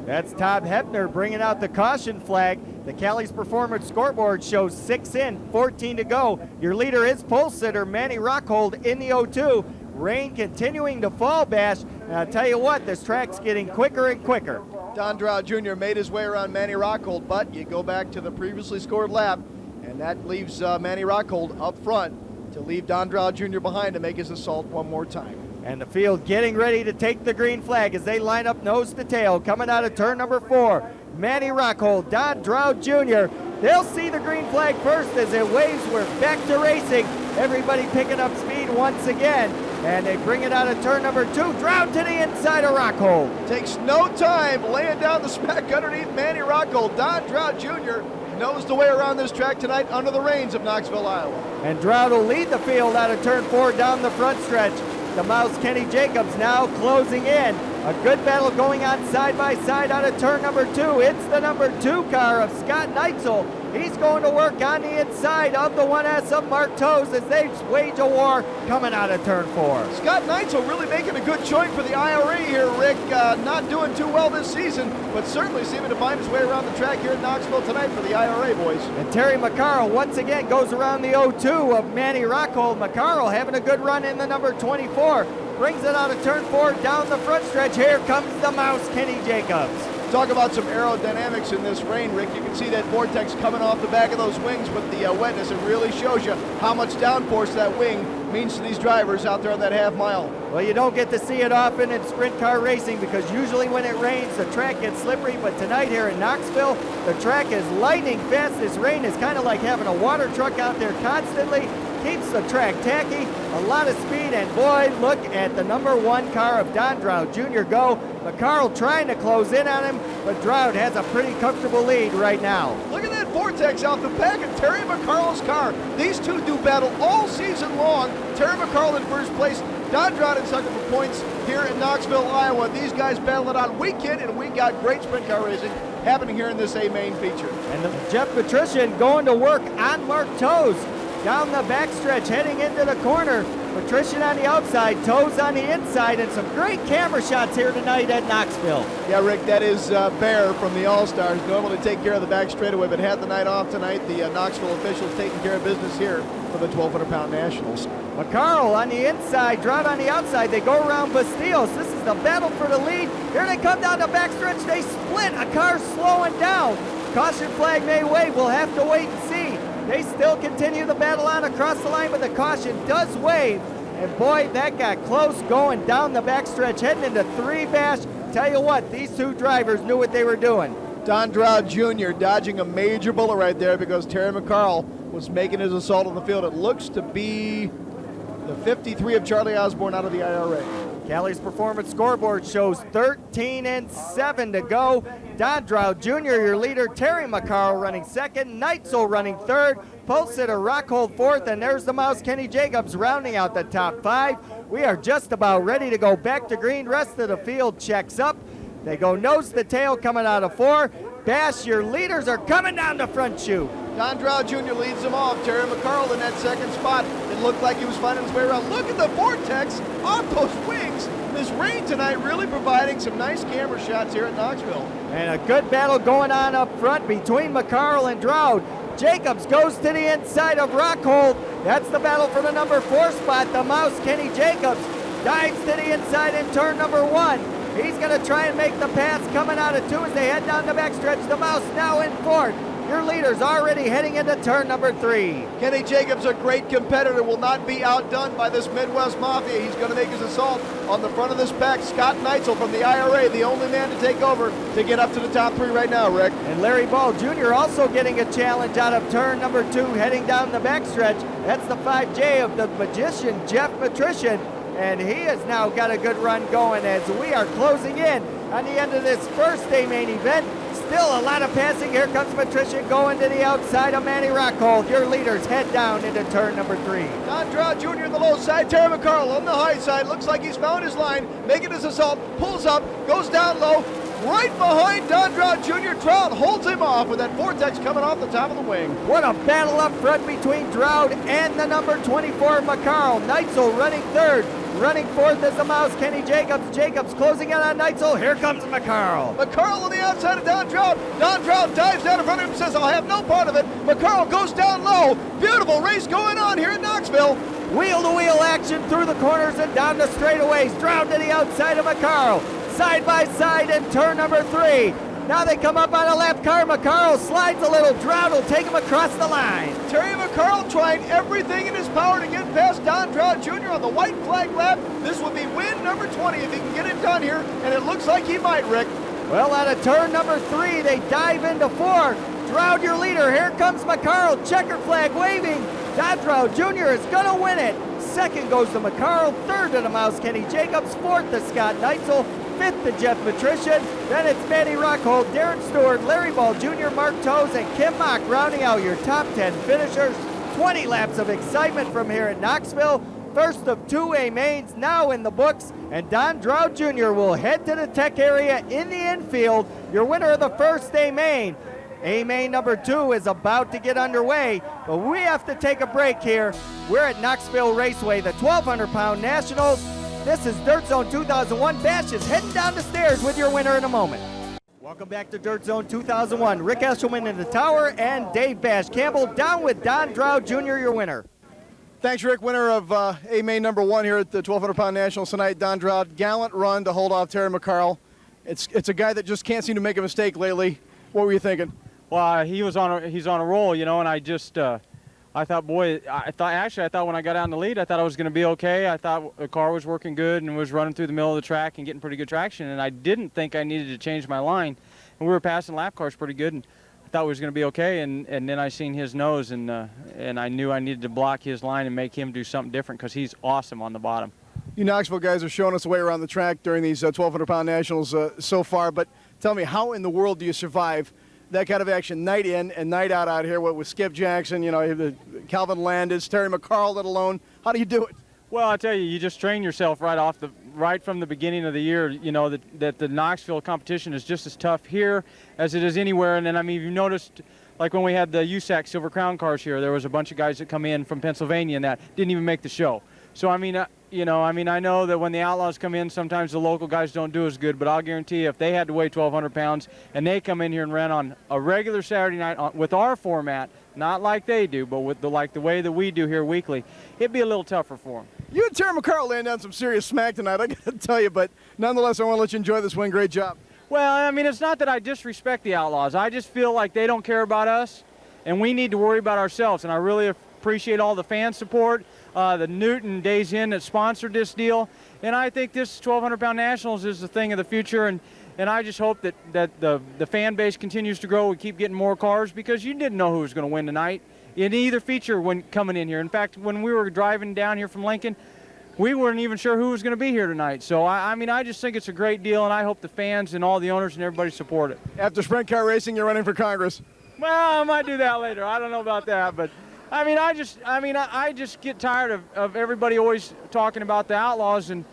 That's Todd Hefner bringing out the caution flag. The Cali's Performance scoreboard shows 6 in, 14 to go. Your leader is pole sitter Manny Rockhold in the 0-2. Rain continuing to fall, Bash. And I'll tell you what, this track's getting quicker and quicker. Don Droud Jr. made his way around Manny Rockhold, but you go back to the previously scored lap, and that leaves Manny Rockhold up front to leave Don Droud Jr. behind to make his assault one more time. And the field getting ready to take the green flag as they line up nose to tail. Coming out of turn number 4, Manny Rockhold, Don Droud Jr. They'll see the green flag first as it waves. We're back to racing. Everybody picking up speed once again. And they bring it out of turn number 2. Droud to the inside of Rockhold. Takes no time laying down the smack underneath Manny Rockhold. Don Droud Jr. knows the way around this track tonight under the reins of Knoxville, Iowa. And Droud will lead the field out of turn 4 down the front stretch. The mouse Kenny Jacobs now closing in. A good battle going on side by side out of turn number 2. It's the number 2 car of Scott Neitzel He's going to work on the inside of the 1S of Mark Toes as they wage a war coming out of turn 4. Scott Neitzel really making a good showing for the IRA here, Rick. Not doing too well this season, but certainly seeming to find his way around the track here in Knoxville tonight for the IRA boys. And Terry McCarl once again goes around the 0-2 of Manny Rockhold. McCarl having a good run in the number 24. Brings it out of turn 4 down the front stretch. Here comes the mouse, Kenny Jacobs. Talk about some aerodynamics in this rain, Rick. You can see that vortex coming off the back of those wings with the wetness. It really shows you how much downforce that wing means to these drivers out there on that half mile. Well, you don't get to see it often in sprint car racing because usually when it rains, the track gets slippery. But tonight here in Knoxville, the track is lightning fast. This rain is kind of like having a water truck out there constantly. Keeps the track tacky, a lot of speed, and boy, look at the number 1 car of Don Drought Jr. go. McCarl trying to close in on him, but Drought has a pretty comfortable lead right now. Look at that vortex out the back of Terry McCarl's car. These two do battle all season long. Terry McCarl in first place, Don Drought in second for points here in Knoxville, Iowa. These guys battle it out week in and week out. Great sprint car racing happening here in this A main feature. And Jeff Patrician going to work on Mark Toes. Down the backstretch, heading into the corner. Patrician on the outside, Toes on the inside, and some great camera shots here tonight at Knoxville. Yeah, Rick, that is Bear from the All-Stars, normally take care of the back straightaway, but had the night off tonight. The Knoxville officials taking care of business here for the 1,200-pound Nationals. McCarl on the inside, Drought on the outside. They go around Bastillos. This is the battle for the lead. Here they come down the backstretch. They split. A car slowing down. Caution flag may wave. We'll have to wait and see. They still continue the battle on across the line, but the caution does wave. And boy, that got close going down the backstretch, heading into 3-bash. Tell you what, these two drivers knew what they were doing. Don Drought Jr. dodging a major bullet right there because Terry McCarl was making his assault on the field. It looks to be the 53 of Charlie Osborne out of the IRA. Callie's performance scoreboard shows 13-7 to go. Don Drought Jr., your leader. Terry McCarl running second. Neitzel running third. Pole sitter Rockhold fourth. And there's the mouse, Kenny Jacobs, rounding out the top 5. We are just about ready to go back to green. Rest of the field checks up. They go nose to tail coming out of 4. Bash, your leaders are coming down the front chute. Don Drought Jr. leads them off. Terry McCarl in that second spot. It looked like he was finding his way around. Look at the vortex off those wings. This rain tonight really providing some nice camera shots here at Knoxville. And a good battle going on up front between McCarl and Drought. Jacobs goes to the inside of Rockhold. That's the battle for the number 4 spot. The mouse, Kenny Jacobs, dives to the inside in turn number 1. He's going to try and make the pass coming out of 2 as they head down the backstretch. The mouse now in 4th. Your leader's already heading into turn number 3. Kenny Jacobs, a great competitor, will not be outdone by this Midwest Mafia. He's going to make his assault on the front of this pack. Scott Neitzel from the IRA, the only man to take over to get up to the top 3 right now, Rick. And Larry Ball Jr. also getting a challenge out of turn number 2, heading down the backstretch. That's the 5J of the magician, Jeff Patrician. And he has now got a good run going as we are closing in on the end of this first day main event. Still a lot of passing. Here comes Patrician going to the outside of Manny Rockhold. Your leaders head down into turn number 3. Don Drought Jr. on the low side. Terry McCarl on the high side. Looks like he's found his line, making his assault. Pulls up, goes down low. Right behind Don Drought Jr. Drought holds him off with that vortex coming off the top of the wing. What a battle up front between Drought and the number 24 McCarl. Neitzel running 3rd. Running 4th is the mouse, Kenny Jacobs. Jacobs closing in on Neitzel. Here comes McCarl. McCarl on the outside of Don Drought. Don Drought dives down in front of him and says, I'll have no part of it. McCarl goes down low. Beautiful race going on here in Knoxville. Wheel-to-wheel action through the corners and down the straightaways. Drought to the outside of McCarl. Side by side in turn number 3. Now they come up on a lap car. McCarl slides a little. Drought will take him across the line. Terry McCarl trying everything in his power to get past Don Drought Jr. on the white flag lap. This would be win number 20 if he can get it done here, and it looks like he might, Rick. Well, out of turn number 3, they dive into 4. Drought, your leader. Here comes McCarl. Checker flag waving. Don Drought Jr. is going to win it. 2nd goes to McCarl. 3rd to the mouse, Kenny Jacobs. 4th to Scott Neitzel. 5th to Jeff Patrician. Then it's Manny Rockhold, Darren Stewart, Larry Ball Jr., Mark Toes, and Kim Mock rounding out your top 10 finishers. 20 laps of excitement from here at Knoxville. First of 2 A mains now in the books, and Don Drought Jr. will head to the tech area in the infield. Your winner of the first A main. A-Main number 2 is about to get underway, but we have to take a break here. We're at Knoxville Raceway, the 1,200-pound Nationals. This is Dirt Zone 2001. Bash is heading down the stairs with your winner in a moment. Welcome back to Dirt Zone 2001. Rick Eshelman in the tower and Dave Bash Campbell down with Don Drow Jr., your winner. Thanks, Rick. Winner of A-Main number 1 here at the 1,200-pound Nationals tonight, Don Drow. Gallant run to hold off Terry McCarl. It's a guy that just can't seem to make a mistake lately. What were you thinking? Well, he's on a roll, you know, and I just I thought, boy, I thought when I got out in the lead, I thought I was going to be okay. I thought the car was working good and was running through the middle of the track and getting pretty good traction, and I didn't think I needed to change my line. And we were passing lap cars pretty good, and I thought we was going to be okay. And then I seen his nose, and I knew I needed to block his line and make him do something different because he's awesome on the bottom. You Knoxville guys are showing us the way around the track during these 1,200-pound Nationals so far, but tell me, how in the world do you survive that kind of action night in and night out here with Skip Jackson, you know, Calvin Landis, Terry McCarl, let alone? How do you do it? Well, I tell you, you just train yourself right from the beginning of the year, you know, that the Knoxville competition is just as tough here as it is anywhere. And then, I mean, you've noticed, like when we had the USAC Silver Crown cars here, there was a bunch of guys that come in from Pennsylvania and that didn't even make the show. So, I mean, I know that when the Outlaws come in, sometimes the local guys don't do as good, but I'll guarantee you if they had to weigh 1,200 pounds and they come in here and ran on a regular Saturday night with our format, not like they do, but with the way that we do here weekly, it'd be a little tougher for them. You and Terry McCarl laying down some serious smack tonight, I got to tell you, but nonetheless, I want to let you enjoy this win. Great job. Well, I mean, it's not that I disrespect the Outlaws. I just feel like they don't care about us, and we need to worry about ourselves, and I really appreciate all the fan support. The Newton Days Inn that sponsored this deal, and I think this 1,200-pound Nationals is the thing of the future, and I just hope that the fan base continues to grow. We keep getting more cars because you didn't know who was going to win tonight in either feature when coming in here. In fact, when we were driving down here from Lincoln, we weren't even sure who was going to be here tonight. So, I mean, I just think it's a great deal, and I hope the fans and all the owners and everybody support it. After sprint car racing, you're running for Congress. Well, I might do that later. I don't know about that, but I mean, I just get tired of everybody always talking about the Outlaws, and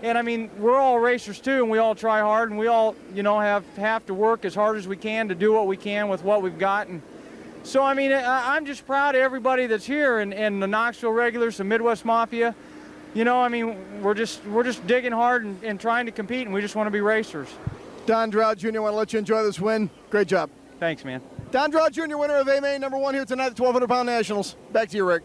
I mean, we're all racers too, and we all try hard, and we all, you know, have to work as hard as we can to do what we can with what we've got. And so, I mean, I'm just proud of everybody that's here, and the Knoxville regulars, the Midwest Mafia. You know, I mean, we're just digging hard and trying to compete, and we just want to be racers. Don Drow Jr., I want to let you enjoy this win. Great job. Thanks, man. Don Drow Jr., winner of A-Main number 1 here tonight at the 1,200-pound Nationals. Back to you, Rick.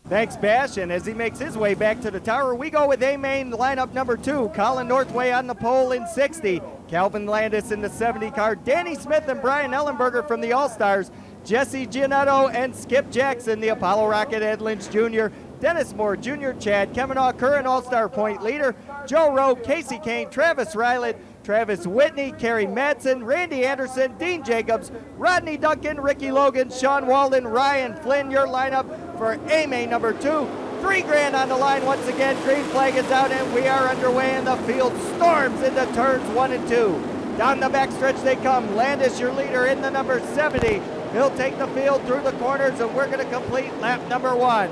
Thanks, Bash, and as he makes his way back to the tower, we go with A-Main lineup number 2. Colin Northway on the pole in 60. Calvin Landis in the 70 car. Danny Smith and Brian Ellenberger from the All-Stars. Jesse Giannotto and Skip Jackson, the Apollo Rocket, Ed Lynch Jr., Dennis Moore Jr., Chad Kavanaugh, current All-Star point leader, Joe Rowe, Casey Kane, Travis Ryland, Travis Whitney, Kerry Madsen, Randy Anderson, Dean Jacobs, Rodney Duncan, Ricky Logan, Sean Walden, Ryan Flynn, your lineup for A-Main number 2. $3,000 on the line once again. Green flag is out and we are underway, and the field storms into turns 1 and 2. Down the backstretch they come. Landis, your leader, in the number 70. He'll take the field through the corners, and we're going to complete lap number 1.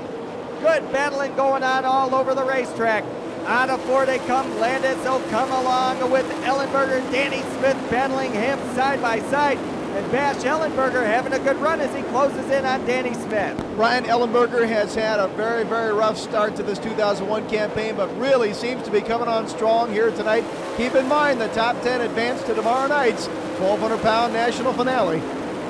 Good battling going on all over the racetrack. Out of 4 they come. Landis will come along with Ellenberger. Danny Smith battling him side by side. And Bash Ellenberger having a good run as he closes in on Danny Smith. Ryan Ellenberger has had a very, very rough start to this 2001 campaign, but really seems to be coming on strong here tonight. Keep in mind the top 10 advance to tomorrow night's 1,200-pound national finale.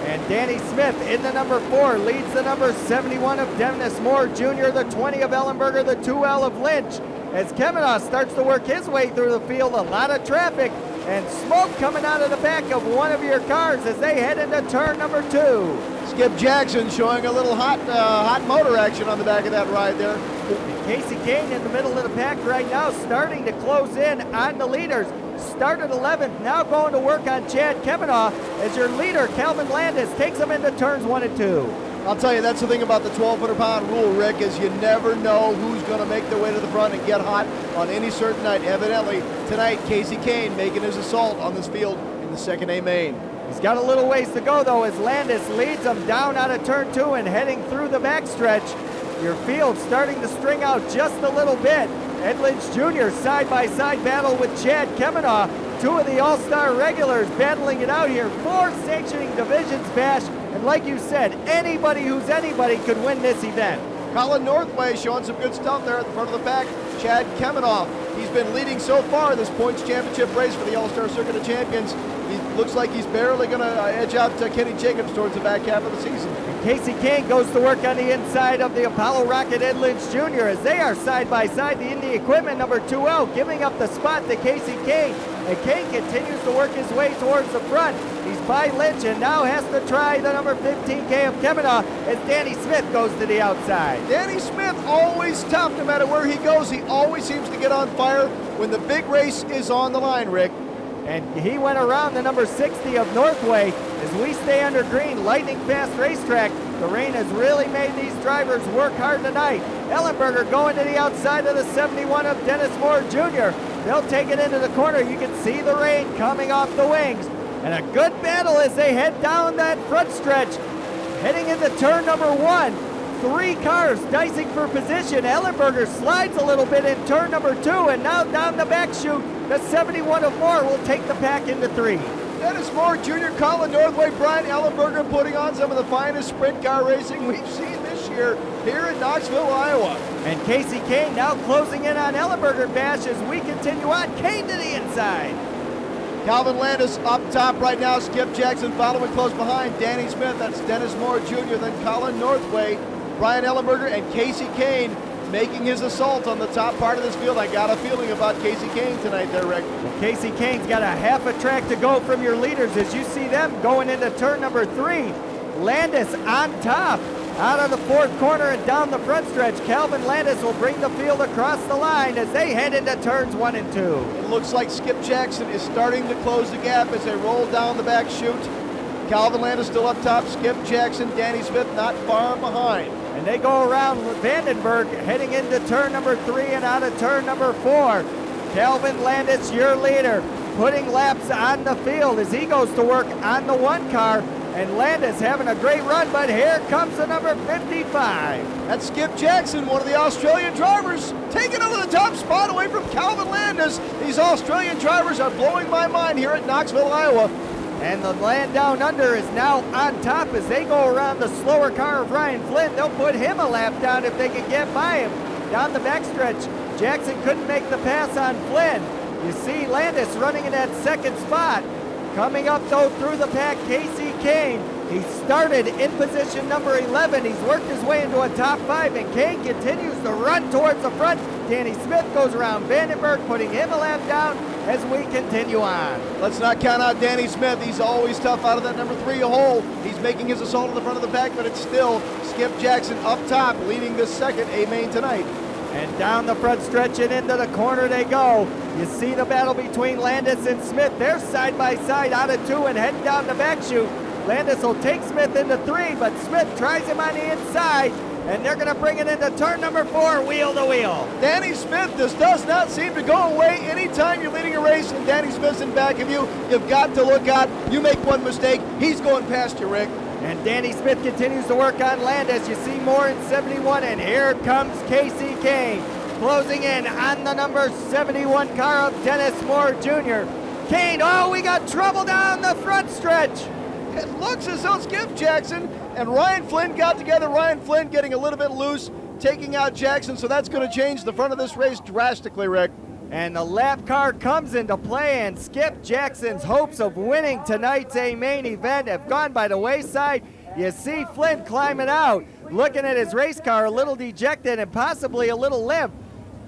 And Danny Smith in the number 4 leads the number 71 of Dennis Moore Jr., the 20 of Ellenberger, the 2L of Lynch. As Kavanaugh starts to work his way through the field, a lot of traffic and smoke coming out of the back of one of your cars as they head into turn number 2. Skip Jackson showing a little hot motor action on the back of that ride there. And Casey Kane in the middle of the pack right now, starting to close in on the leaders. Started 11th, now going to work on Chad Kavanaugh as your leader, Calvin Landis, takes him into turns 1 and 2. I'll tell you, that's the thing about the 1,200-pound rule, Rick, is you never know who's going to make their way to the front and get hot on any certain night. Evidently, tonight, Casey Kane making his assault on this field in the second A-Main. He's got a little ways to go, though, as Landis leads him down out of turn 2 and heading through the backstretch. Your field starting to string out just a little bit. Ed Lynch Jr. side-by-side battle with Chad Kavanaugh. two of the All-Star regulars battling it out here. 4 sanctioning divisions, Bash. And like you said, anybody who's anybody could win this event. Colin Northway showing some good stuff there at the front of the pack. Chad Kemenoff, he's been leading so far this points championship race for the All-Star Circuit of Champions. He looks like he's barely going to edge out Kenny Jacobs towards the back half of the season. And Casey Kane goes to work on the inside of the Apollo Rocket Ed Lynch Jr. as they are side by side. The Indy Equipment number 2L giving up the spot to Casey Kane. And Kane continues to work his way towards the front. He's by Lynch and now has to try the number 15K of Kemenoff as Danny Smith goes to the outside. Danny Smith always tough no matter where he goes. He always seems to get on fire when the big race is on the line, Rick. And he went around the number 60 of Northway. As we stay under green, lightning fast racetrack, the rain has really made these drivers work hard tonight. Ellenberger going to the outside of the 71 of Dennis Moore Jr. They'll take it into the corner. You can see the rain coming off the wings. And a good battle as they head down that front stretch. Heading into turn number 1. 3 cars dicing for position. Ellenberger slides a little bit in turn number 2, and now down the back chute, the 71 of Moore will take the pack into 3. Dennis Moore Jr., Colin Northway, Brian Ellenberger putting on some of the finest sprint car racing we've seen this year here in Knoxville, Iowa. And Casey Kane now closing in on Ellenberger, Bash, as we continue on. Kane to the inside. Calvin Landis up top right now. Skip Jackson following close behind. Danny Smith, that's Dennis Moore Jr., then Colin Northway, Brian Ellenberger, and Casey Kane making his assault on the top part of this field. I got a feeling about Casey Kane tonight there, Rick. Well, Casey Kane's got a half a track to go from your leaders as you see them going into turn number 3. Landis on top. Out of the 4th corner and down the front stretch, Calvin Landis will bring the field across the line as they head into turns 1 and 2. It looks like Skip Jackson is starting to close the gap as they roll down the back chute. Calvin Landis still up top, Skip Jackson, Danny Smith not far behind. And they go around Vandenberg heading into turn number 3 and out of turn number 4. Calvin Landis, your leader, putting laps on the field as he goes to work on the 1 car. And Landis having a great run, but here comes the number 55. That's Skip Jackson, one of the Australian drivers, taking over the top spot away from Calvin Landis. These Australian drivers are blowing my mind here at Knoxville, Iowa. And the land down under is now on top as they go around the slower car of Ryan Flynn. They'll put him a lap down if they can get by him. Down the backstretch, Jackson couldn't make the pass on Flynn. You see Landis running in that 2nd spot. Coming up though through the pack, Casey Kane. He started in position number 11. He's worked his way into a top 5, and Kane continues to run towards the front. Danny Smith goes around Vandenberg, putting him a lap down as we continue on. Let's not count out Danny Smith. He's always tough out of that number 3 hole. He's making his assault in the front of the pack, but it's still Skip Jackson up top, leading this 2nd A-main tonight. And down the front stretch and into the corner they go. You see the battle between Landis and Smith. They're side by side out of 2 and heading down the back chute. Landis will take Smith into 3, but Smith tries him on the inside, and they're going to bring it into turn number 4, wheel to wheel. Danny Smith, this does not seem to go away. Anytime you're leading a race and Danny Smith's in back of you, you've got to look out. You make one mistake, he's going past you, Rick. And Danny Smith continues to work on Landis. You see Moore in 71, and here comes Casey Kane closing in on the number 71 car of Dennis Moore Jr. Kane, oh, we got trouble down the front stretch. It looks as though Skip Jackson and Ryan Flynn got together. Ryan Flynn getting a little bit loose, taking out Jackson, so that's going to change the front of this race drastically, Rick. And the lap car comes into play, and Skip Jackson's hopes of winning tonight's main event have gone by the wayside. You see Flynn climbing out, looking at his race car, a little dejected and possibly a little limp.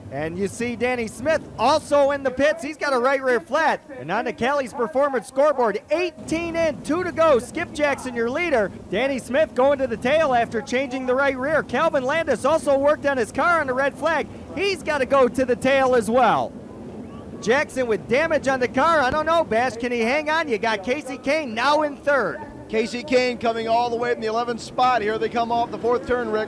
And you see Danny Smith also in the pits. He's got a right rear flat. And on the Cali's Performance scoreboard, 18 in, 2 to go. Skip Jackson, your leader. Danny Smith going to the tail after changing the right rear. Calvin Landis also worked on his car on the red flag. He's got to go to the tail as well. Jackson with damage on the car. I don't know, Bash, can he hang on? You got Casey Kane now in 3rd. Casey Kane coming all the way from the 11th spot. Here they come off the 4th turn, Rick.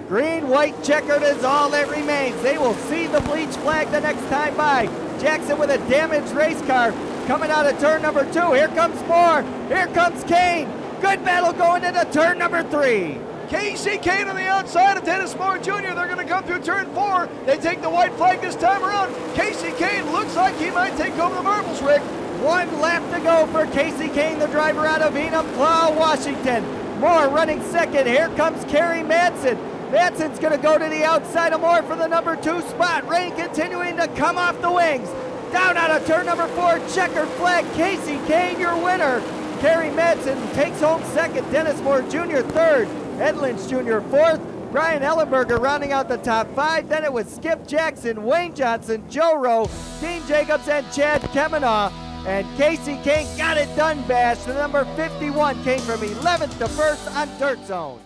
Green, white, checkered is all that remains. They will see the bleach flag the next time by. Jackson with a damaged race car coming out of turn number 2. Here comes Moore. Here comes Kane. Good battle going into turn number 3. Casey Kane on the outside of Dennis Moore Jr. They're going to come through turn 4. They take the white flag this time around. Casey Kane looks like he might take home the marbles, Rick. 1 lap to go for Casey Kane, the driver out of Enumclaw, Washington. Moore running second. Here comes Kerry Madsen. Madsen's going to go to the outside of Moore for the number 2 spot. Rain continuing to come off the wings. Down out of turn number 4, checkered flag. Casey Kane, your winner. Kerry Madsen takes home second. Dennis Moore Jr. third. Ed Lynch Jr. fourth. Brian Ellenberger rounding out the top 5. Then it was Skip Jackson, Wayne Johnson, Joe Rowe, Dean Jacobs, and Chad Kemanaugh. And Casey Kane got it done, Bash. The number 51 came from 11th to 1st on Dirt Zone.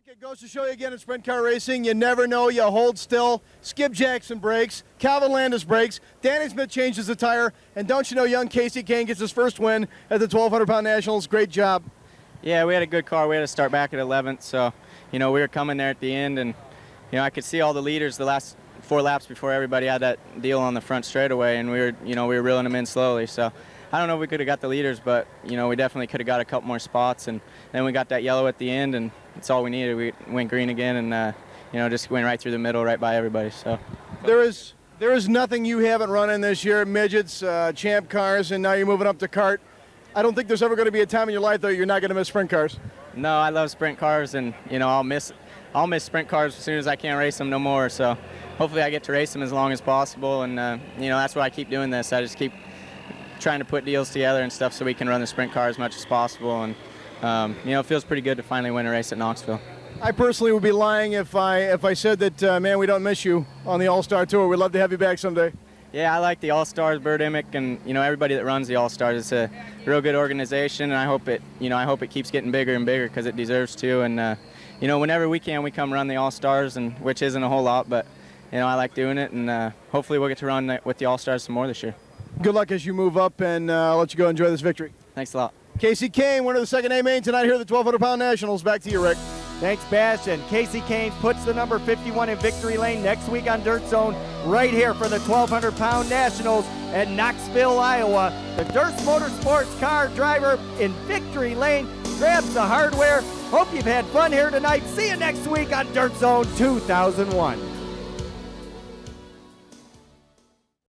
It goes to show you again in sprint car racing, you never know. You hold still. Skip Jackson breaks. Calvin Landis breaks. Danny Smith changes the tire. And don't you know, young Casey Kane gets his first win at the 1,200-pound Nationals. Great job. Yeah, we had a good car. We had to start back at 11th, so, we were coming there at the end, and, I could see all the leaders the last 4 laps before everybody had that deal on the front straightaway, and we were reeling them in slowly. So I don't know if we could have got the leaders, but, we definitely could have got a couple more spots, and then we got that yellow at the end, and that's all we needed. We went green again, and, just went right through the middle, right by everybody. So there is nothing you haven't run in this year, midgets, champ cars, and now you're moving up to kart. I don't think there's ever going to be a time in your life, though, you're not going to miss sprint cars. No, I love sprint cars, and, I'll miss sprint cars as soon as I can't race them no more. So hopefully I get to race them as long as possible, and, that's why I keep doing this. I just keep trying to put deals together and stuff so we can run the sprint car as much as possible, and, it feels pretty good to finally win a race at Knoxville. I personally would be lying if I said that, man, we don't miss you on the All-Star Tour. We'd love to have you back someday. Yeah, I like the All-Stars, Bert Emick, and everybody that runs the All-Stars. It's a real good organization, and I hope it keeps getting bigger and bigger because it deserves to. And whenever we can, we come run the All-Stars, and which isn't a whole lot, but I like doing it, and hopefully we'll get to run with the All-Stars some more this year. Good luck as you move up, and I'll let you go enjoy this victory. Thanks a lot. Casey Kane, winner of the second A main tonight here at the 1,200-pound Nationals. Back to you, Rick. Thanks, Bash. And Casey Kane puts the number 51 in victory lane next week on Dirt Zone right here for the 1,200-pound Nationals at Knoxville, Iowa. The Durst Motorsports car driver in victory lane grabs the hardware. Hope you've had fun here tonight. See you next week on Dirt Zone 2001.